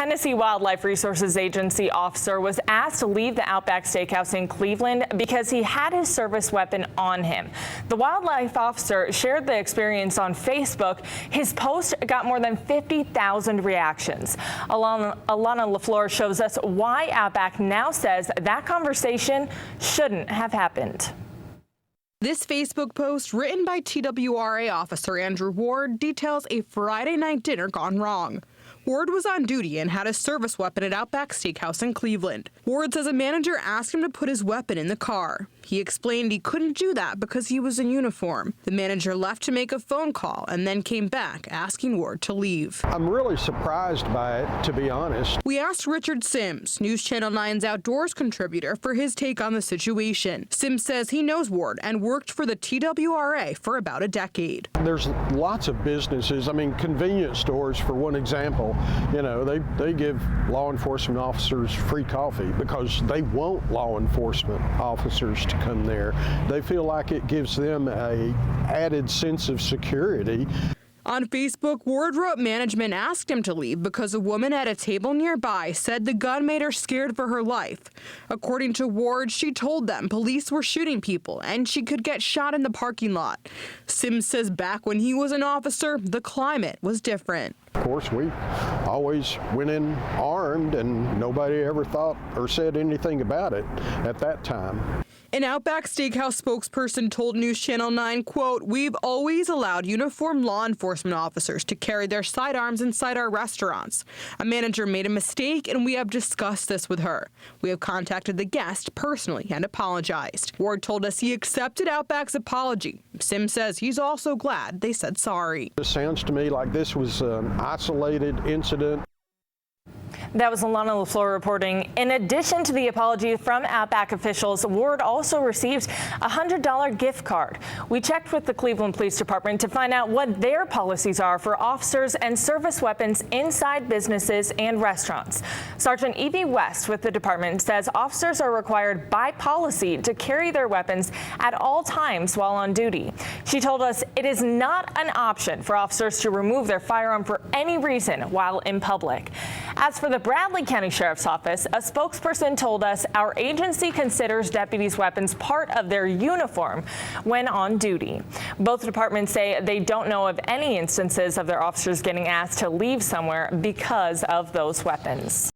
Tennessee Wildlife Resources Agency officer was asked to leave the Outback Steakhouse in Cleveland because he had his service weapon on him. The wildlife officer shared the experience on Facebook. His post got more than 50,000 reactions. Alana LaFleur shows us why Outback now says that conversation shouldn't have happened. This Facebook post, written by TWRA officer Andrew Ward, details a Friday night dinner gone wrong. Ward was on duty and had a service weapon at Outback Steakhouse in Cleveland. Ward says a manager asked him to put his weapon in the car. He explained he couldn't do that because he was in uniform. The manager left to make a phone call and then came back asking Ward to leave. I'm really surprised by it, to be honest. We asked Richard Sims, News Channel 9's outdoors contributor, for his take on the situation. Sims says he knows Ward and worked for the TWRA for about a decade. There's lots of businesses, convenience stores, for one example, they give law enforcement officers free coffee because they want law enforcement officers to come there. They feel like it gives them an added sense of security. On Facebook, Ward wrote management asked him to leave because a woman at a table nearby said the gun made her scared for her life. According to Ward, she told them police were shooting people and she could get shot in the parking lot. Sims says back when he was an officer, the climate was different. Of course, we always went in armed and nobody ever thought or said anything about it at that time. An Outback Steakhouse spokesperson told News Channel 9, quote, "We've always allowed uniformed law enforcement officers to carry their sidearms inside our restaurants. A manager made a mistake and we have discussed this with her. We have contacted the guest personally and apologized." Ward told us he accepted Outback's apology. Sims says he's also glad they said sorry. It sounds to me like this was an isolated incident. That was Alana LaFleur reporting. In addition to the apology from Outback officials, Ward also received a $100 gift card. We checked with the Cleveland Police Department to find out what their policies are for officers and service weapons inside businesses and restaurants. Sergeant Evie West with the department says officers are required by policy to carry their weapons at all times while on duty. She told us it is not an option for officers to remove their firearm for any reason while in public. As for the Bradley County Sheriff's Office, a spokesperson told us our agency considers deputies' weapons part of their uniform when on duty. Both departments say they don't know of any instances of their officers getting asked to leave somewhere because of those weapons.